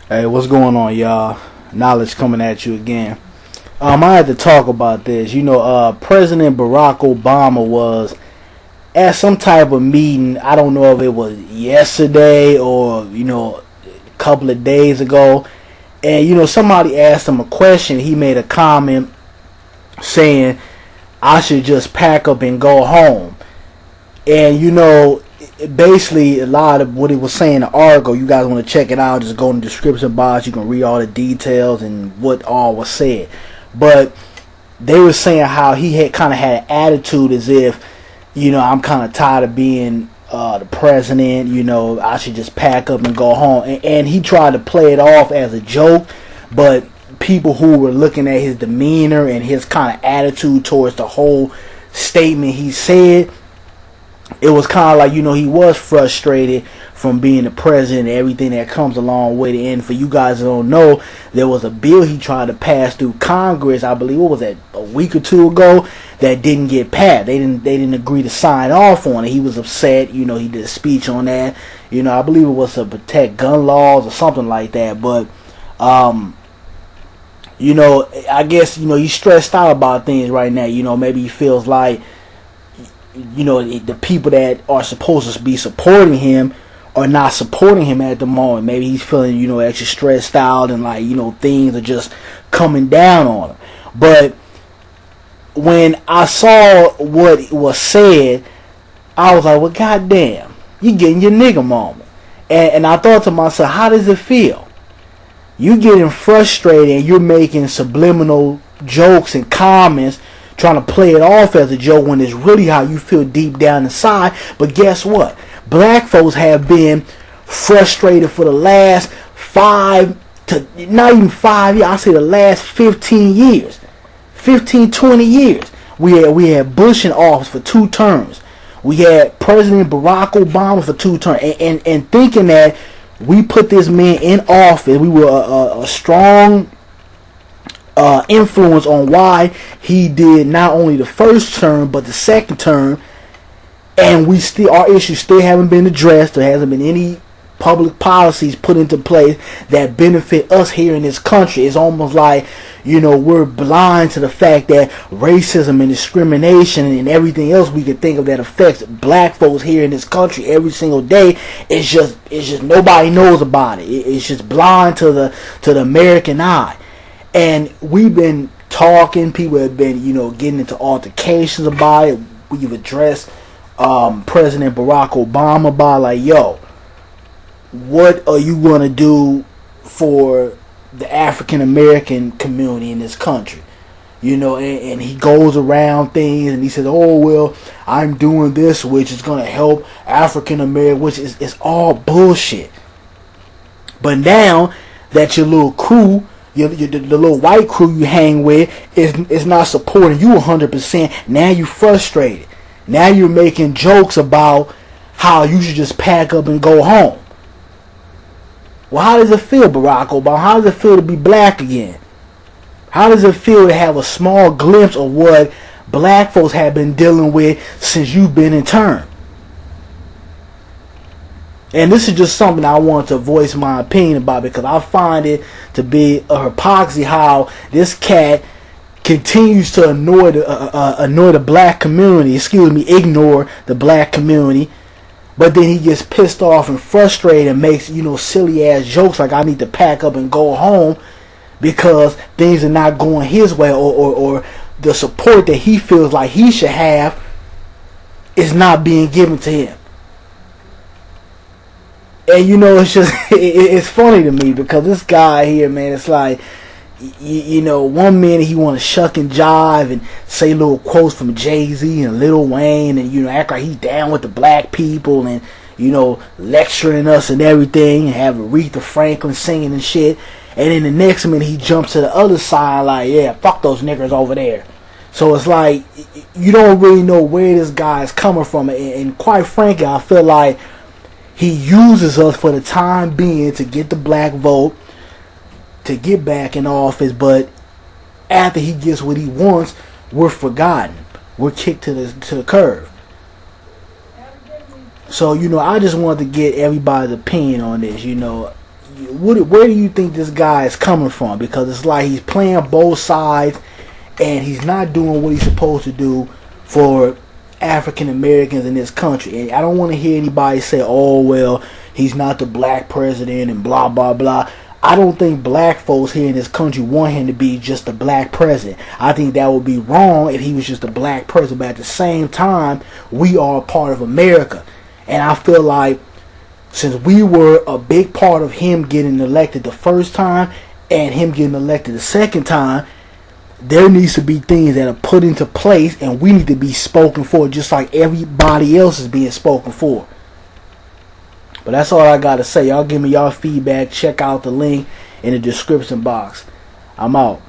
Hey, what's going on, y'all? Knowledge coming at you again. I had to talk about this. President Barack Obama was at some type of meeting. I don't know if it was yesterday or a couple of days ago, and somebody asked him a question. He made a comment saying, "I should just pack up and go home." And basically a lot of what he was saying in the article, you guys want to check it out, just go in the description box. You can read all the details and what all was said. But they were saying how he had kind of had an attitude as if, I'm kind of tired of being the president. I should just pack up and go home. And he tried to play it off as a joke, but people who were looking at his demeanor and his kind of attitude towards the whole statement he said, it was kind of like, he was frustrated from being the president and everything that comes along with it. And for you guys that don't know, there was a bill he tried to pass through Congress, I believe, what was that, a week or two ago, that didn't get passed. They didn't agree to sign off on it. He was upset. He did a speech on that. I believe it was to protect gun laws or something like that. But I guess he's stressed out about things right now. Maybe he feels like the people that are supposed to be supporting him are not supporting him at the moment. Maybe he's feeling, extra stressed out and like, things are just coming down on him. But when I saw what was said, I was like, well, goddamn, you getting your nigga moment. And I thought to myself, how does it feel? You getting frustrated and you're making subliminal jokes and comments, trying to play it off as a joke when it's really how you feel deep down inside. But guess what? Black folks have been frustrated for the last 5 to not even 5 years. I say the last 15 years, 15, 20 years. We had Bush in office for 2 terms. We had President Barack Obama for 2 terms, and thinking that we put this man in office, we were a strong influence on why he did not only the first term but the second term, and our issues still haven't been addressed. There hasn't been any public policies put into place that benefit us here in this country. It's almost like we're blind to the fact that racism and discrimination and everything else we could think of that affects black folks here in this country every single day. It's just nobody knows about it. It's just blind to the American eye. And we've been talking, people have been, getting into altercations about it. We've addressed President Barack Obama about, like, yo, what are you going to do for the African American community in this country? And he goes around things and he says, oh, well, I'm doing this, which is going to help African American, which is all bullshit. But now that your little crew, the little white crew you hang with is not supporting you 100%. Now you frustrated. Now you're making jokes about how you should just pack up and go home. Well, how does it feel, Barack Obama? How does it feel to be black again? How does it feel to have a small glimpse of what black folks have been dealing with since you've been in term? And this is just something I want to voice my opinion about, because I find it to be a hypocrisy how this cat continues to annoy the black community. Ignore the black community. But then he gets pissed off and frustrated and makes, silly ass jokes like I need to pack up and go home because things are not going his way, or the support that he feels like he should have is not being given to him. And it's just it's funny to me because this guy here, man, it's like, one minute he want to shuck and jive and say little quotes from Jay-Z and Lil Wayne and act like he's down with the black people and lecturing us and everything, and have Aretha Franklin singing and shit. And then the next minute he jumps to the other side like, yeah, fuck those niggers over there. So it's like you don't really know where this guy is coming from, and quite frankly, I feel like he uses us for the time being to get the black vote, to get back in office. But after he gets what he wants, we're forgotten. We're kicked to the curb. So I just wanted to get everybody's opinion on this. where do you think this guy is coming from? Because it's like he's playing both sides, and he's not doing what he's supposed to do for African Americans in this country. And I don't want to hear anybody say, "Oh well, he's not the black president," and blah blah blah. I don't think black folks here in this country want him to be just a black president. I think that would be wrong if he was just a black president. But at the same time, we are a part of America, and I feel like since we were a big part of him getting elected the first time and him getting elected the second time, there needs to be things that are put into place, and we need to be spoken for just like everybody else is being spoken for. But that's all I got to say. Y'all give me y'all feedback. Check out the link in the description box. I'm out.